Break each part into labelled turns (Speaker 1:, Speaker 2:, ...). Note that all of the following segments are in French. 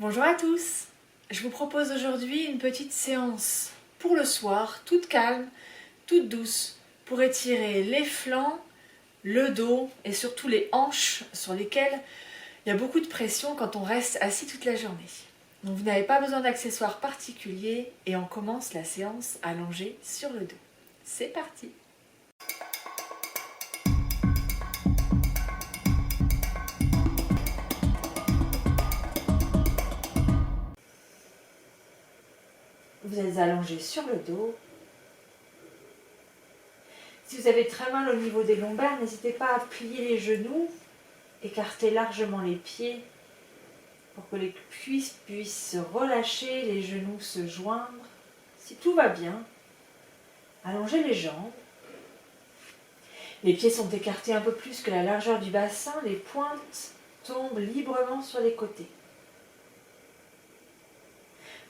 Speaker 1: Bonjour à tous, je vous propose aujourd'hui une petite séance pour le soir, toute calme, toute douce, pour étirer les flancs, le dos et surtout les hanches sur lesquelles il y a beaucoup de pression quand on reste assis toute la journée. Donc vous n'avez pas besoin d'accessoires particuliers et on commence la séance allongée sur le dos. C'est parti! Vous êtes allongé sur le dos. Si vous avez très mal au niveau des lombaires, n'hésitez pas à plier les genoux, écarter largement les pieds pour que les cuisses puissent se relâcher, les genoux se joindre. Si tout va bien, allongez les jambes. Les pieds sont écartés un peu plus que la largeur du bassin, les pointes tombent librement sur les côtés.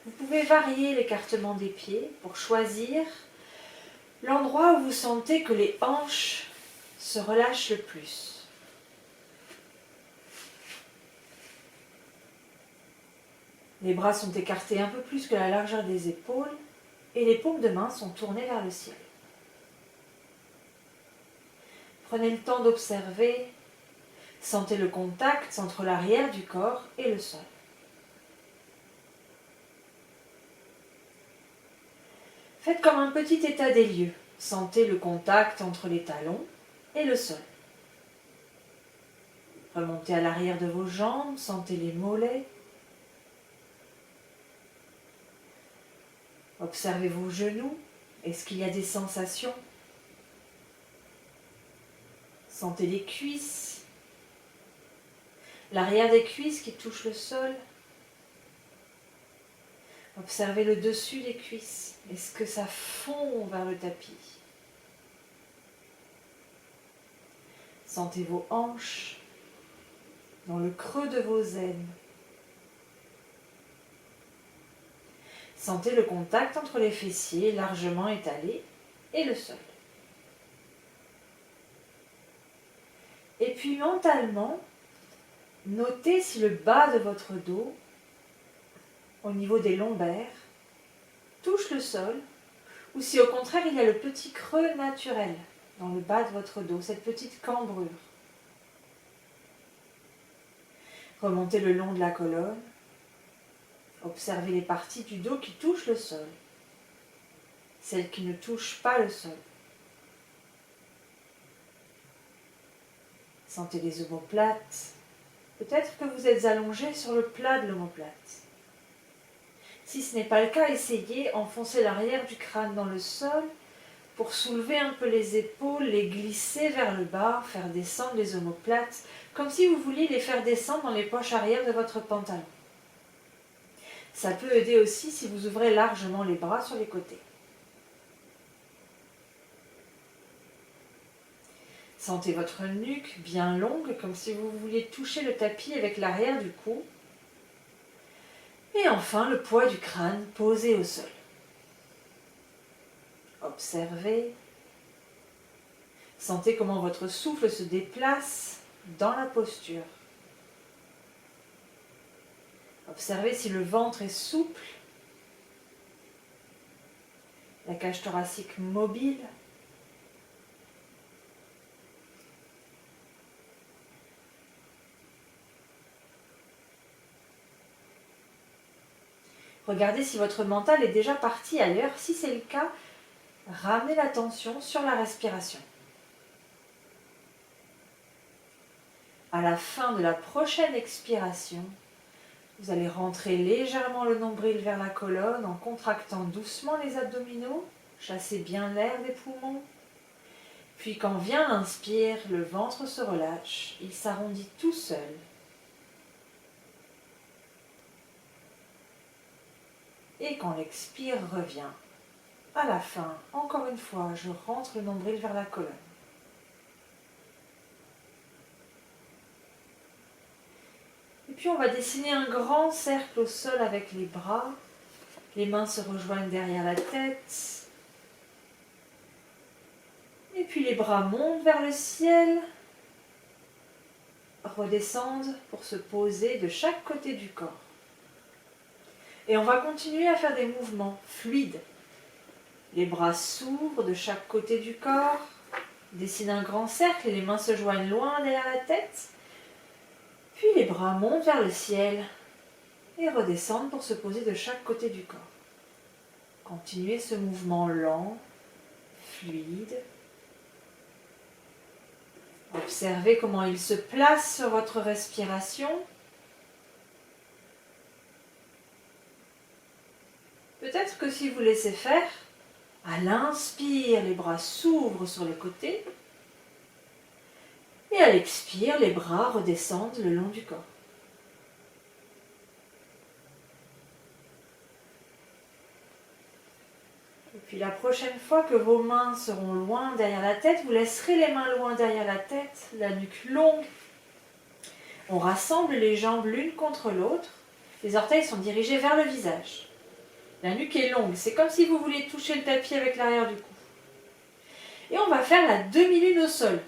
Speaker 1: Vous pouvez varier l'écartement des pieds pour choisir l'endroit où vous sentez que les hanches se relâchent le plus. Les bras sont écartés un peu plus que la largeur des épaules et les paumes de main sont tournées vers le ciel. Prenez le temps d'observer, sentez le contact entre l'arrière du corps et le sol. Faites comme un petit état des lieux. Sentez le contact entre les talons et le sol. Remontez à l'arrière de vos jambes, sentez les mollets. Observez vos genoux. Est-ce qu'il y a des sensations? Sentez les cuisses, l'arrière des cuisses qui touchent le sol. Observez le dessus des cuisses. Est-ce que ça fond vers le tapis? Sentez vos hanches dans le creux de vos aines. Sentez le contact entre les fessiers largement étalés et le sol. Et puis mentalement, notez si le bas de votre dos, au niveau des lombaires, touche le sol, ou si au contraire il y a le petit creux naturel dans le bas de votre dos, cette petite cambrure. Remontez le long de la colonne, observez les parties du dos qui touchent le sol, celles qui ne touchent pas le sol. Sentez les omoplates. Peut-être que vous êtes allongé sur le plat de l'omoplate. Si ce n'est pas le cas, essayez, enfoncez l'arrière du crâne dans le sol pour soulever un peu les épaules, les glisser vers le bas, faire descendre les omoplates, comme si vous vouliez les faire descendre dans les poches arrière de votre pantalon. Ça peut aider aussi si vous ouvrez largement les bras sur les côtés. Sentez votre nuque bien longue, comme si vous vouliez toucher le tapis avec l'arrière du cou. Et enfin, le poids du crâne posé au sol. Observez. Sentez comment votre souffle se déplace dans la posture. Observez si le ventre est souple, la cage thoracique mobile. Regardez si votre mental est déjà parti ailleurs. Si c'est le cas, ramenez l'attention sur la respiration. À la fin de la prochaine expiration, vous allez rentrer légèrement le nombril vers la colonne en contractant doucement les abdominaux. Chassez bien l'air des poumons. Puis quand vient l'inspire, le ventre se relâche. Il s'arrondit tout seul. Et quand l'expire revient, à la fin, encore une fois, je rentre le nombril vers la colonne. Et puis on va dessiner un grand cercle au sol avec les bras. Les mains se rejoignent derrière la tête. Et puis les bras montent vers le ciel, redescendent pour se poser de chaque côté du corps. Et on va continuer à faire des mouvements fluides. Les bras s'ouvrent de chaque côté du corps, dessinent un grand cercle et les mains se joignent loin derrière la tête. Puis les bras montent vers le ciel et redescendent pour se poser de chaque côté du corps. Continuez ce mouvement lent, fluide. Observez comment il se place sur votre respiration. Peut-être que si vous laissez faire, à l'inspire, les bras s'ouvrent sur les côtés. Et à l'expire, les bras redescendent le long du corps. Et puis la prochaine fois que vos mains seront loin derrière la tête, vous laisserez les mains loin derrière la tête, la nuque longue. On rassemble les jambes l'une contre l'autre. Les orteils sont dirigés vers le visage. La nuque est longue, c'est comme si vous vouliez toucher le tapis avec l'arrière du cou. Et on va faire la demi-lune au sol.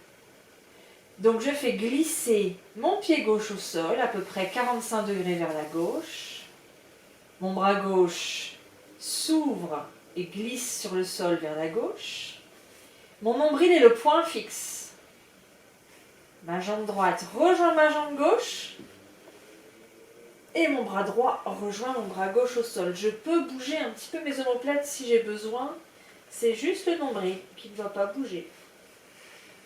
Speaker 1: Donc je fais glisser mon pied gauche au sol, à peu près 45 degrés vers la gauche. Mon bras gauche s'ouvre et glisse sur le sol vers la gauche. Mon nombril est le point fixe. Ma jambe droite rejoint ma jambe gauche. Et mon bras droit rejoint mon bras gauche au sol. Je peux bouger un petit peu mes omoplates si j'ai besoin. C'est juste le nombril qui ne va pas bouger,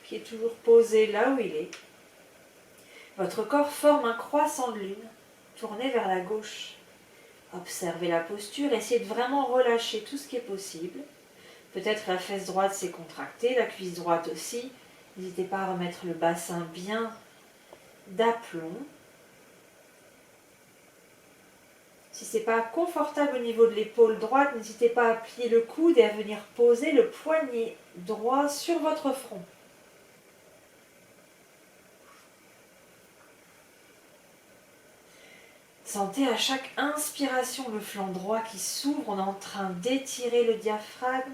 Speaker 1: qui est toujours posé là où il est. Votre corps forme un croissant de lune, tourné vers la gauche. Observez la posture, essayez de vraiment relâcher tout ce qui est possible. Peut-être la fesse droite s'est contractée, la cuisse droite aussi. N'hésitez pas à remettre le bassin bien d'aplomb. Si ce n'est pas confortable au niveau de l'épaule droite, n'hésitez pas à plier le coude et à venir poser le poignet droit sur votre front. Sentez à chaque inspiration le flanc droit qui s'ouvre. On est en train d'étirer le diaphragme,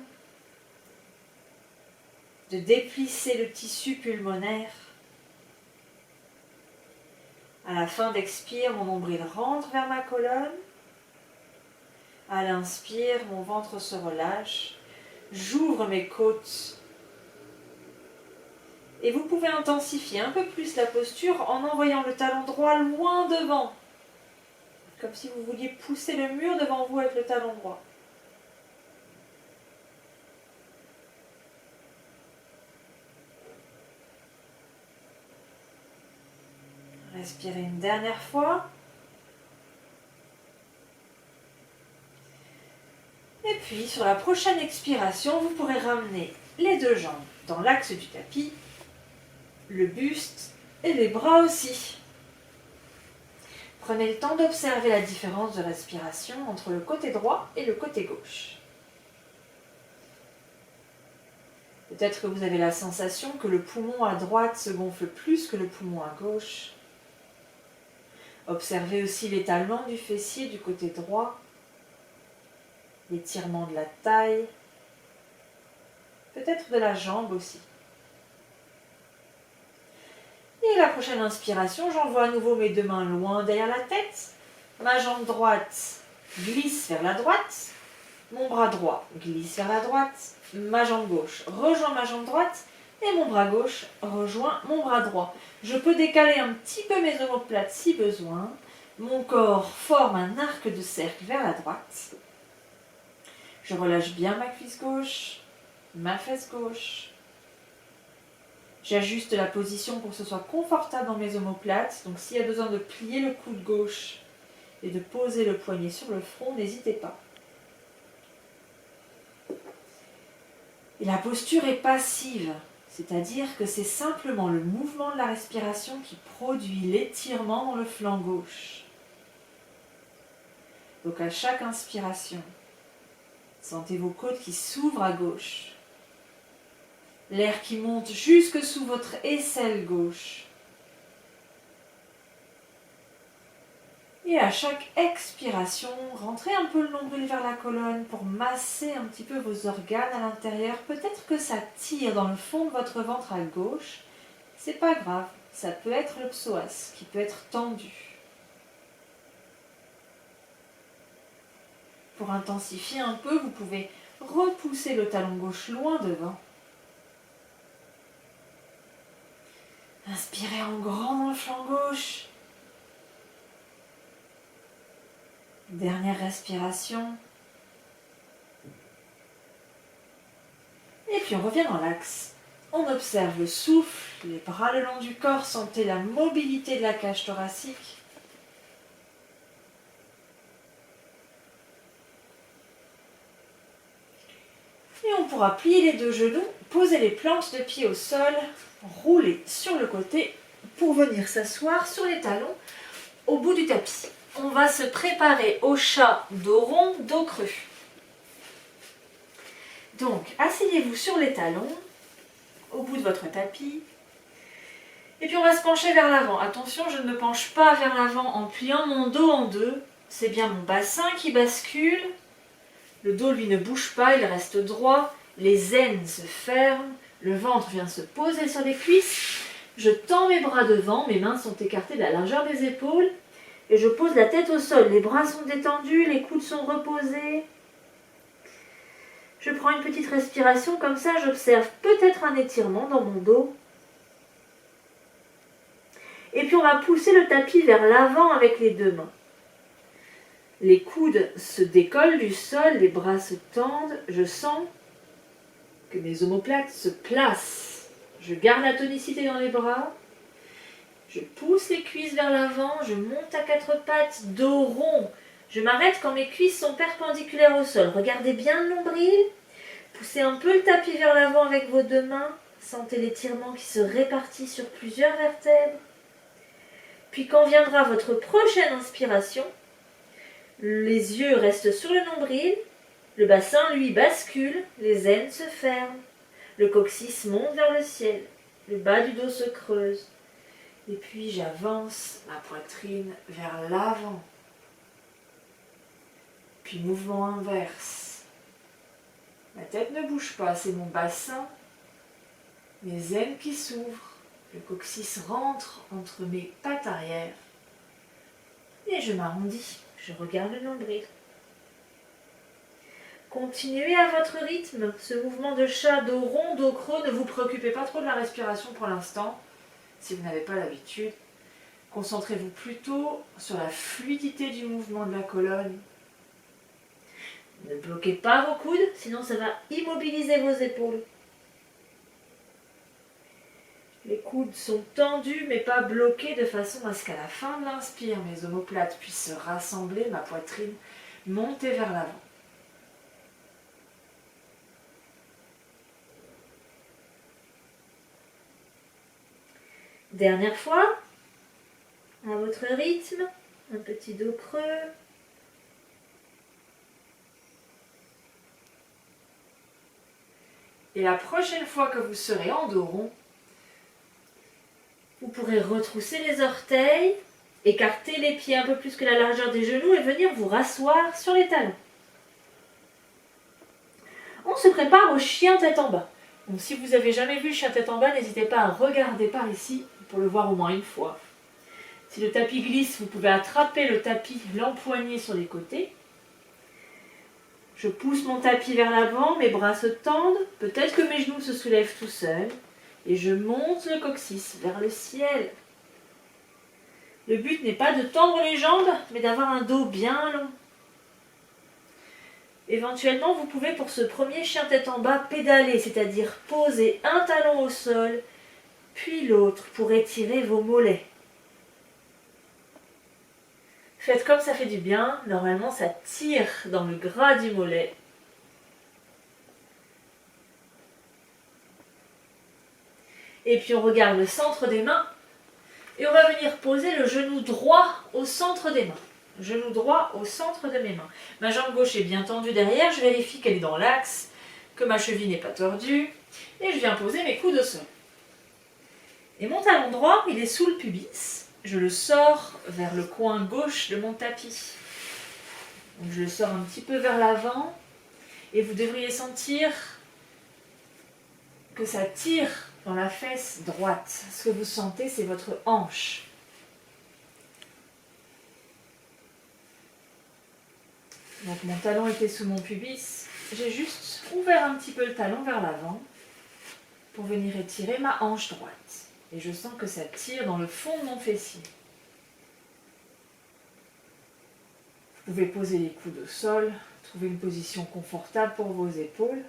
Speaker 1: de déplisser le tissu pulmonaire. À la fin d'expire, mon nombril rentre vers ma colonne. À l'inspire, mon ventre se relâche. J'ouvre mes côtes. Et vous pouvez intensifier un peu plus la posture en envoyant le talon droit loin devant. Comme si vous vouliez pousser le mur devant vous avec le talon droit. Respirez une dernière fois. Et puis, sur la prochaine expiration, vous pourrez ramener les deux jambes dans l'axe du tapis, le buste et les bras aussi. Prenez le temps d'observer la différence de respiration entre le côté droit et le côté gauche. Peut-être que vous avez la sensation que le poumon à droite se gonfle plus que le poumon à gauche. Observez aussi l'étalement du fessier du côté droit, l'étirement de la taille, peut-être de la jambe aussi. Et la prochaine inspiration, j'envoie à nouveau mes deux mains loin derrière la tête. Ma jambe droite glisse vers la droite. Mon bras droit glisse vers la droite. Ma jambe gauche rejoint ma jambe droite. Et mon bras gauche rejoint mon bras droit. Je peux décaler un petit peu mes omoplates si besoin. Mon corps forme un arc de cercle vers la droite. Je relâche bien ma cuisse gauche, ma fesse gauche. J'ajuste la position pour que ce soit confortable dans mes omoplates. Donc s'il y a besoin de plier le coude gauche et de poser le poignet sur le front, n'hésitez pas. Et la posture est passive, c'est-à-dire que c'est simplement le mouvement de la respiration qui produit l'étirement dans le flanc gauche. Donc à chaque inspiration, sentez vos côtes qui s'ouvrent à gauche. L'air qui monte jusque sous votre aisselle gauche. Et à chaque expiration, rentrez un peu le nombril vers la colonne pour masser un petit peu vos organes à l'intérieur. Peut-être que ça tire dans le fond de votre ventre à gauche. C'est pas grave, ça peut être le psoas qui peut être tendu. Pour intensifier un peu, vous pouvez repousser le talon gauche loin devant. Inspirez en grand dans le flanc gauche. Dernière respiration. Et puis on revient dans l'axe. On observe le souffle, les bras le long du corps, sentez la mobilité de la cage thoracique. Et on pourra plier les deux genoux, poser les plantes de pied au sol, rouler sur le côté pour venir s'asseoir sur les talons au bout du tapis. On va se préparer au chat dos rond, dos creux. Donc, asseyez-vous sur les talons, au bout de votre tapis. Et puis on va se pencher vers l'avant. Attention, je ne me penche pas vers l'avant en pliant mon dos en deux. C'est bien mon bassin qui bascule. Le dos, lui, ne bouge pas, il reste droit. Les aines se ferment. Le ventre vient se poser sur les cuisses. Je tends mes bras devant. Mes mains sont écartées de la largeur des épaules. Et je pose la tête au sol. Les bras sont détendus, les coudes sont reposés. Je prends une petite respiration, comme ça j'observe peut-être un étirement dans mon dos. Et puis on va pousser le tapis vers l'avant avec les deux mains. Les coudes se décollent du sol, les bras se tendent. Je sens que mes omoplates se placent. Je garde la tonicité dans les bras. Je pousse les cuisses vers l'avant, je monte à quatre pattes, dos rond. Je m'arrête quand mes cuisses sont perpendiculaires au sol. Regardez bien le nombril. Poussez un peu le tapis vers l'avant avec vos deux mains. Sentez l'étirement qui se répartit sur plusieurs vertèbres. Puis quand viendra votre prochaine inspiration, les yeux restent sur le nombril. Le bassin, lui, bascule. Les aines se ferment. Le coccyx monte vers le ciel. Le bas du dos se creuse. Et puis j'avance ma poitrine vers l'avant. Puis mouvement inverse. Ma tête ne bouge pas, c'est mon bassin. Mes aines qui s'ouvrent. Le coccyx rentre entre mes pattes arrière. Et je m'arrondis. Je regarde le nombril. Continuez à votre rythme. Ce mouvement de chat dos rond, dos creux, ne vous préoccupez pas trop de la respiration pour l'instant. Si vous n'avez pas l'habitude, concentrez-vous plutôt sur la fluidité du mouvement de la colonne. Ne bloquez pas vos coudes, sinon ça va immobiliser vos épaules. Les coudes sont tendus mais pas bloqués de façon à ce qu'à la fin de l'inspire, mes omoplates puissent se rassembler, ma poitrine monter vers l'avant. Dernière fois, à votre rythme, un petit dos creux. Et la prochaine fois que vous serez en dos rond, vous pourrez retrousser les orteils, écarter les pieds un peu plus que la largeur des genoux et venir vous rasseoir sur les talons. On se prépare au chien tête en bas. Donc si vous n'avez jamais vu chien tête en bas, n'hésitez pas à regarder par ici pour le voir au moins une fois. Si le tapis glisse, vous pouvez attraper le tapis, l'empoigner sur les côtés. Je pousse mon tapis vers l'avant, mes bras se tendent, peut-être que mes genoux se soulèvent tout seuls. Et je monte le coccyx vers le ciel. Le but n'est pas de tendre les jambes, mais d'avoir un dos bien long. Éventuellement, vous pouvez pour ce premier chien tête en bas pédaler, c'est-à-dire poser un talon au sol, puis l'autre pour étirer vos mollets. Faites comme ça fait du bien, normalement ça tire dans le gras du mollet. Et puis on regarde le centre des mains et on va venir poser le genou droit au centre des mains. Genou droit au centre de mes mains. Ma jambe gauche est bien tendue derrière, je vérifie qu'elle est dans l'axe, que ma cheville n'est pas tordue et je viens poser mes coudes au sol. Et mon talon droit, il est sous le pubis. Je le sors vers le coin gauche de mon tapis. Donc je le sors un petit peu vers l'avant et vous devriez sentir que ça tire dans la fesse droite. Ce que vous sentez, c'est votre hanche. Donc mon talon était sous mon pubis. J'ai juste ouvert un petit peu le talon vers l'avant pour venir étirer ma hanche droite. Et je sens que ça tire dans le fond de mon fessier. Vous pouvez poser les coudes au sol, trouver une position confortable pour vos épaules.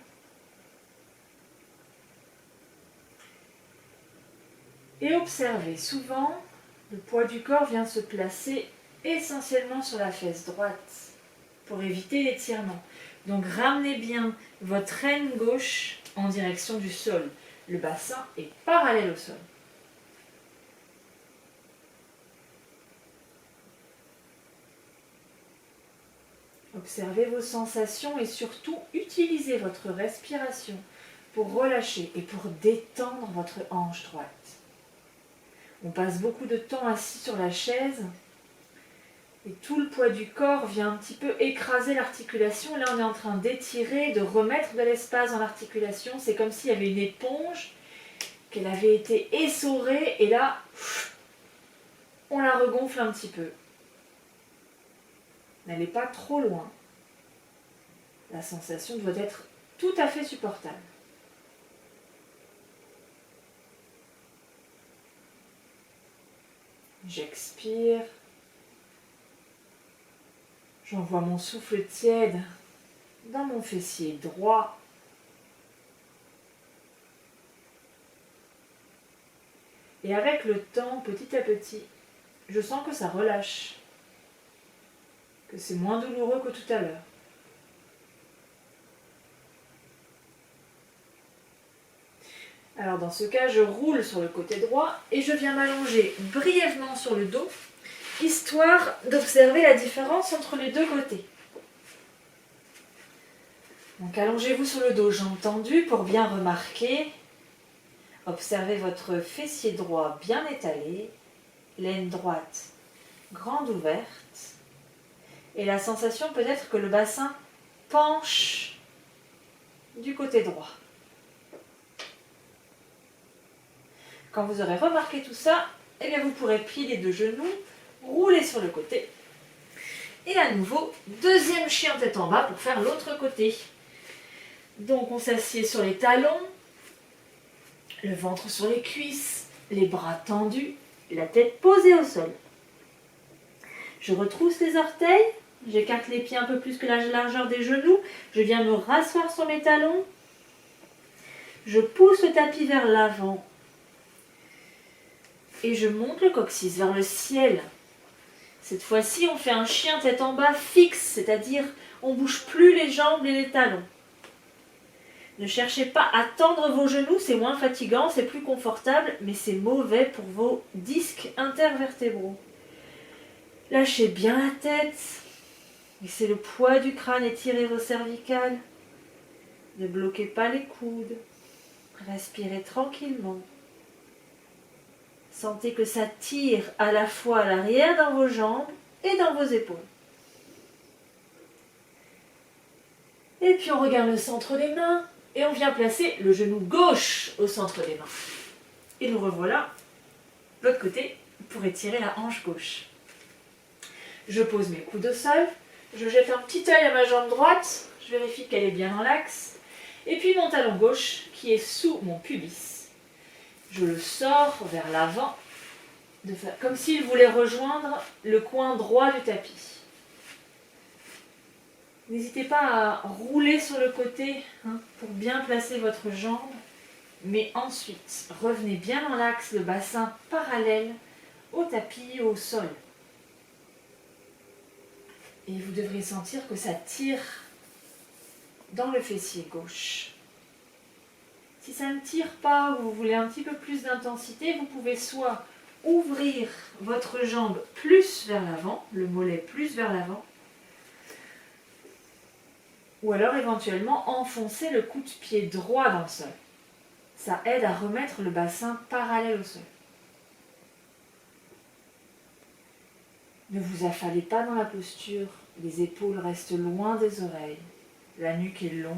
Speaker 1: Et observez, souvent, le poids du corps vient se placer essentiellement sur la fesse droite pour éviter l'étirement. Donc ramenez bien votre aine gauche en direction du sol. Le bassin est parallèle au sol. Observez vos sensations et surtout utilisez votre respiration pour relâcher et pour détendre votre hanche droite. On passe beaucoup de temps assis sur la chaise et tout le poids du corps vient un petit peu écraser l'articulation. Là, on est en train d'étirer, de remettre de l'espace dans l'articulation. C'est comme s'il y avait une éponge, qu'elle avait été essorée et là, on la regonfle un petit peu. N'allez pas trop loin. La sensation doit être tout à fait supportable. J'expire. J'envoie mon souffle tiède dans mon fessier droit. Et avec le temps, petit à petit, je sens que ça relâche. Que c'est moins douloureux que tout à l'heure. Alors dans ce cas, je roule sur le côté droit et je viens m'allonger brièvement sur le dos, histoire d'observer la différence entre les deux côtés. Donc allongez-vous sur le dos, jambes tendues pour bien remarquer. Observez votre fessier droit bien étalé, l'aine droite grande ouverte. Et la sensation peut-être que le bassin penche du côté droit. Quand vous aurez remarqué tout ça, eh bien vous pourrez plier les deux genoux, rouler sur le côté. Et à nouveau, deuxième chien tête en bas pour faire l'autre côté. Donc on s'assied sur les talons, le ventre sur les cuisses, les bras tendus, la tête posée au sol. Je retrousse les orteils, j'écarte les pieds un peu plus que la largeur des genoux, je viens me rasseoir sur mes talons, je pousse le tapis vers l'avant et je monte le coccyx vers le ciel. Cette fois-ci, on fait un chien tête en bas fixe, c'est-à-dire on ne bouge plus les jambes et les talons. Ne cherchez pas à tendre vos genoux, c'est moins fatigant, c'est plus confortable, mais c'est mauvais pour vos disques intervertébraux. Lâchez bien la tête, laissez le poids du crâne étirer vos cervicales. Ne bloquez pas les coudes, respirez tranquillement. Sentez que ça tire à la fois à l'arrière dans vos jambes et dans vos épaules. Et puis on regarde le centre des mains et on vient placer le genou gauche au centre des mains. Et nous revoilà de l'autre côté pour étirer la hanche gauche. Je pose mes coudes au sol, je jette un petit œil à ma jambe droite, je vérifie qu'elle est bien dans l'axe, et puis mon talon gauche qui est sous mon pubis. Je le sors vers l'avant, comme s'il voulait rejoindre le coin droit du tapis. N'hésitez pas à rouler sur le côté pour bien placer votre jambe, mais ensuite revenez bien dans l'axe, le bassin parallèle au tapis, au sol. Et vous devrez sentir que ça tire dans le fessier gauche. Si ça ne tire pas ou vous voulez un petit peu plus d'intensité, vous pouvez soit ouvrir votre jambe plus vers l'avant, le mollet plus vers l'avant, ou alors éventuellement enfoncer le coup de pied droit dans le sol. Ça aide à remettre le bassin parallèle au sol. Ne vous affalez pas dans la posture, les épaules restent loin des oreilles, la nuque est longue.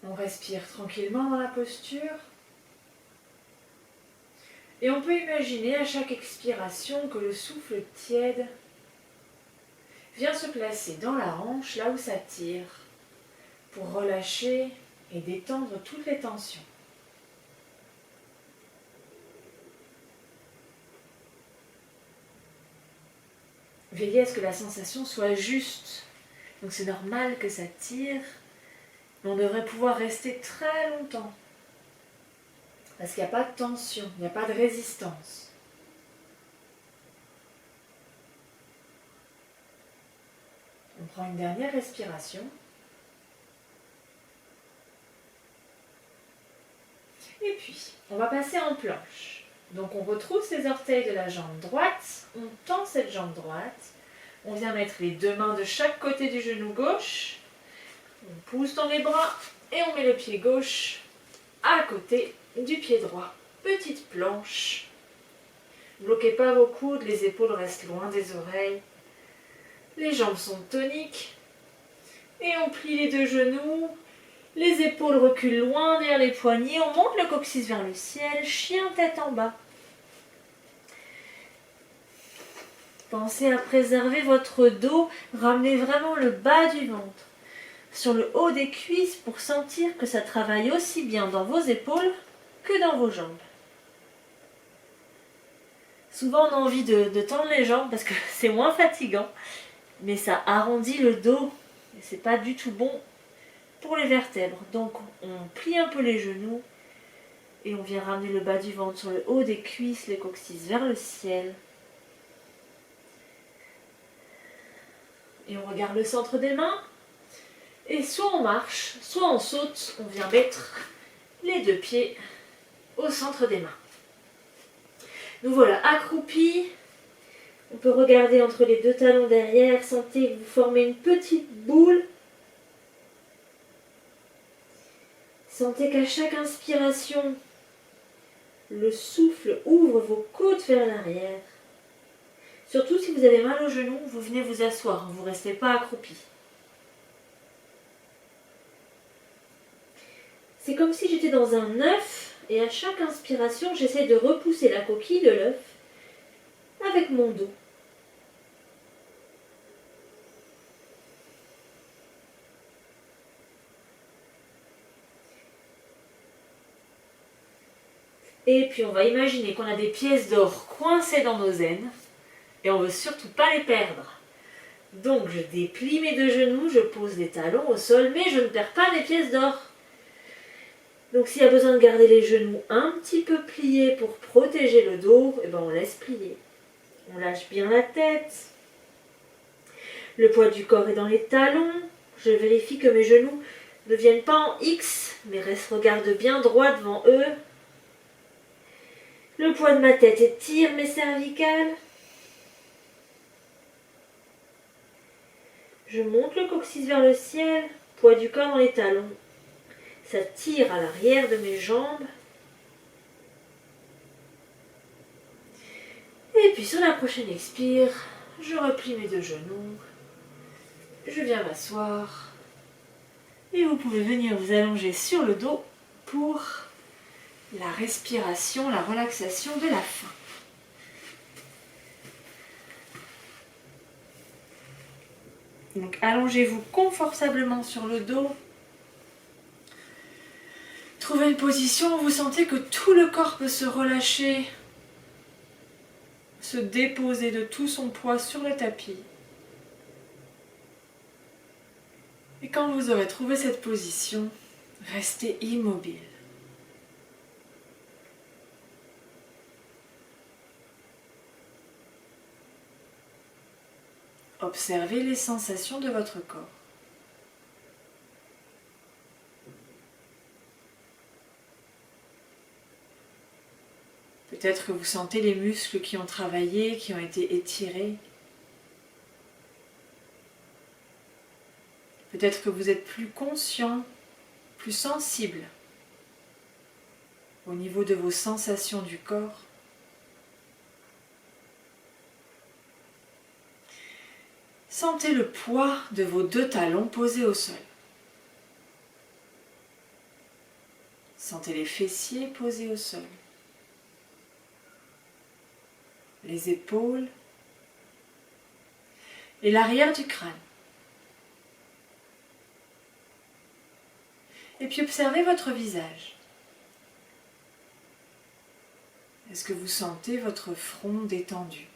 Speaker 1: On respire tranquillement dans la posture. Et on peut imaginer à chaque expiration que le souffle tiède vient se placer dans la hanche, là où ça tire, pour relâcher et détendre toutes les tensions. Veillez à ce que la sensation soit juste. Donc c'est normal que ça tire, mais on devrait pouvoir rester très longtemps. Parce qu'il n'y a pas de tension, il n'y a pas de résistance. On prend une dernière respiration. Et puis, on va passer en planche. Donc on retrousse les orteils de la jambe droite, on tend cette jambe droite, on vient mettre les deux mains de chaque côté du genou gauche, on pousse dans les bras et on met le pied gauche à côté du pied droit. Petite planche. Ne bloquez pas vos coudes, les épaules restent loin des oreilles. Les jambes sont toniques. Et on plie les deux genoux. Les épaules reculent loin derrière les poignets. On monte le coccyx vers le ciel. Chien tête en bas. Pensez à préserver votre dos. Ramenez vraiment le bas du ventre sur le haut des cuisses pour sentir que ça travaille aussi bien dans vos épaules que dans vos jambes. Souvent on a envie de tendre les jambes parce que c'est moins fatigant, mais ça arrondit le dos et c'est pas du tout bon pour les vertèbres. Donc on plie un peu les genoux et on vient ramener le bas du ventre sur le haut des cuisses, le coccyx vers le ciel. Et on regarde le centre des mains. Et soit on marche, soit on saute, on vient mettre les deux pieds au centre des mains. Nous voilà accroupis. On peut regarder entre les deux talons derrière. Sentez que vous formez une petite boule. Sentez qu'à chaque inspiration, le souffle ouvre vos côtes vers l'arrière. Surtout si vous avez mal aux genoux, vous venez vous asseoir, vous ne restez pas accroupi. C'est comme si j'étais dans un œuf et à chaque inspiration, j'essaie de repousser la coquille de l'œuf avec mon dos. Et puis on va imaginer qu'on a des pièces d'or coincées dans nos aines et on ne veut surtout pas les perdre. Donc je déplie mes deux genoux, je pose les talons au sol, mais je ne perds pas les pièces d'or. Donc s'il y a besoin de garder les genoux un petit peu pliés pour protéger le dos, eh ben on laisse plier. On lâche bien la tête. Le poids du corps est dans les talons. Je vérifie que mes genoux ne viennent pas en X, mais regardent bien droit devant eux. Le poids de ma tête étire mes cervicales. Je monte le coccyx vers le ciel, poids du corps dans les talons. Ça tire à l'arrière de mes jambes. Et puis sur la prochaine expire, je replie mes deux genoux. Je viens m'asseoir. Et vous pouvez venir vous allonger sur le dos pour la respiration, la relaxation de la fin. Donc allongez-vous confortablement sur le dos. Trouvez une position où vous sentez que tout le corps peut se relâcher, se déposer de tout son poids sur le tapis. Et quand vous aurez trouvé cette position, restez immobile. Observez les sensations de votre corps. Peut-être que vous sentez les muscles qui ont travaillé, qui ont été étirés. Peut-être que vous êtes plus conscient, plus sensible au niveau de vos sensations du corps. Sentez le poids de vos deux talons posés au sol. Sentez les fessiers posés au sol. Les épaules. et l'arrière du crâne. Et puis observez votre visage. Est-ce que vous sentez votre front détendu?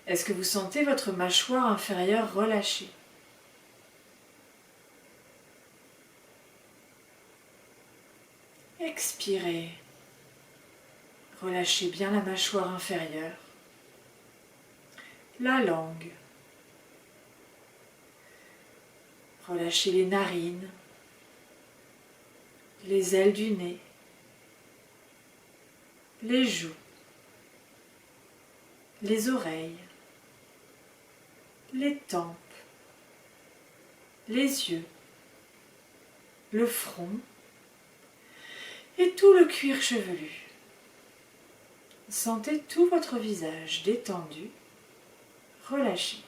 Speaker 1: Est-ce que vous sentez votre mâchoire inférieure relâchée? Expirez. Relâchez bien la mâchoire inférieure, la langue. Relâchez les narines, les ailes du nez, les joues, les oreilles, les tempes, les yeux, le front et tout le cuir chevelu. Sentez tout votre visage détendu, relâché.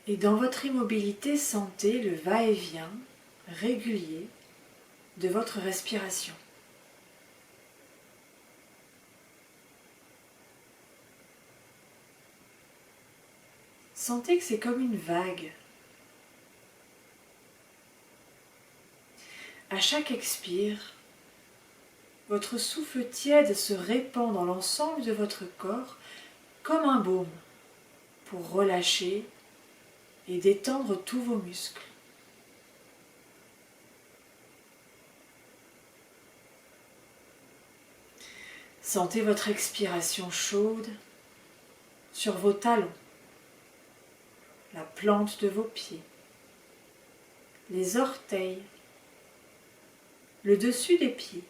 Speaker 1: Et dans votre immobilité, sentez le va-et-vient régulier de votre respiration. Sentez que c'est comme une vague. À chaque expire, votre souffle tiède se répand dans l'ensemble de votre corps comme un baume pour relâcher et détendre tous vos muscles. Sentez votre expiration chaude sur vos talons, la plante de vos pieds, les orteils, le dessus des pieds,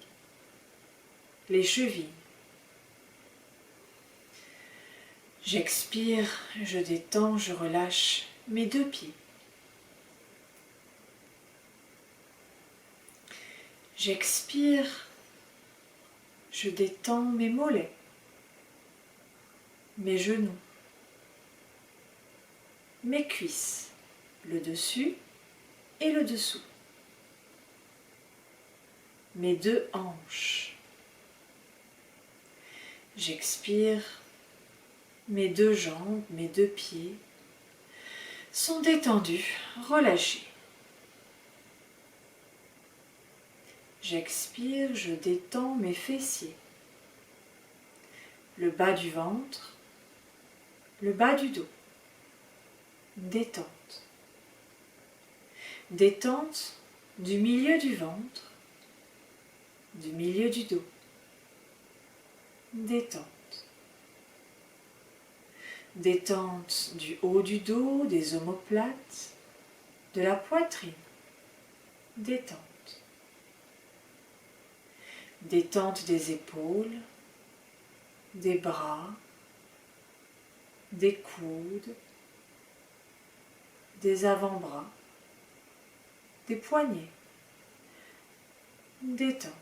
Speaker 1: les chevilles. J'expire, je détends, je relâche mes deux pieds. J'expire, je détends mes mollets, mes genoux, mes cuisses, le dessus et le dessous, mes deux hanches. J'expire, mes deux jambes, mes deux pieds sont détendus, relâchés. J'expire, je détends mes fessiers, le bas du ventre, le bas du dos. Détente. Détente du milieu du ventre, du milieu du dos. Détente. Détente du haut du dos, des omoplates, de la poitrine. Détente. Détente des épaules, des bras, des coudes, des avant-bras, des poignets. Détente.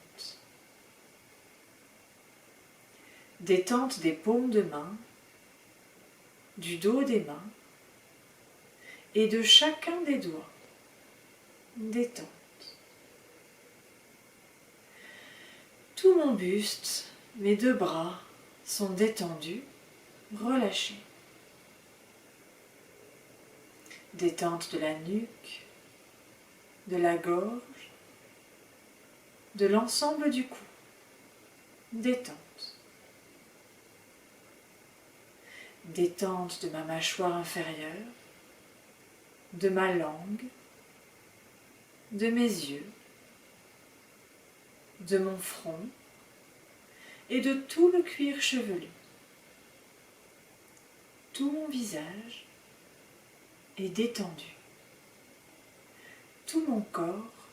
Speaker 1: Détente des paumes de main, du dos des mains et de chacun des doigts. Détente. Tout mon buste, mes deux bras sont détendus, relâchés. Détente de la nuque, de la gorge, de l'ensemble du cou. Détente. Détente de ma mâchoire inférieure, de ma langue, de mes yeux, de mon front et de tout le cuir chevelu. Tout mon visage est détendu. Tout mon corps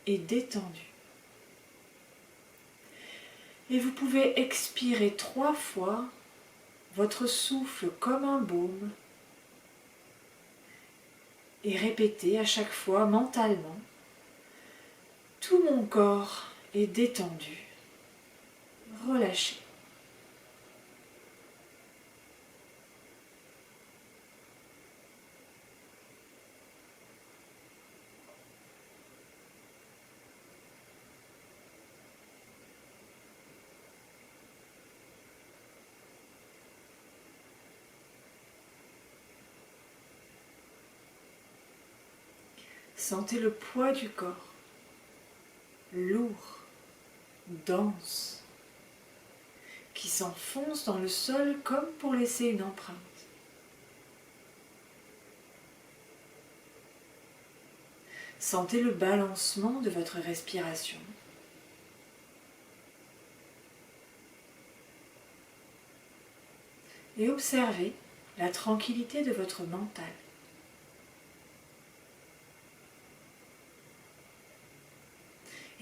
Speaker 1: est détendu. Et vous pouvez expirer 3 fois votre souffle comme un baume et répéter à chaque fois mentalement: tout mon corps est détendu, relâché. Sentez le poids du corps, lourd, dense, qui s'enfonce dans le sol comme pour laisser une empreinte. Sentez le balancement de votre respiration. Et observez la tranquillité de votre mental.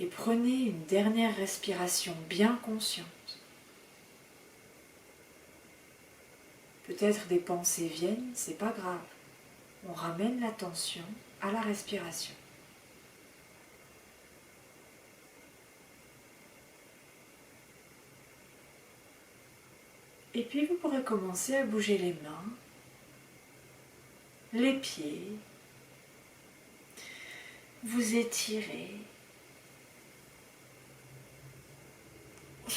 Speaker 1: Et prenez une dernière respiration bien consciente. Peut-être des pensées viennent, c'est pas grave. On ramène l'attention à la respiration. Et puis vous pourrez commencer à bouger les mains, les pieds, vous étirer,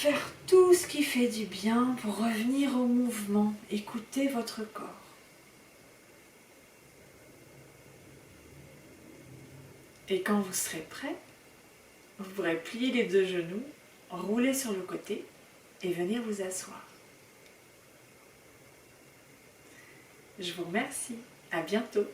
Speaker 1: faire tout ce qui fait du bien pour revenir au mouvement, écouter votre corps. Et quand vous serez prêt, vous pourrez plier les deux genoux, rouler sur le côté et venir vous asseoir. Je vous remercie. À bientôt.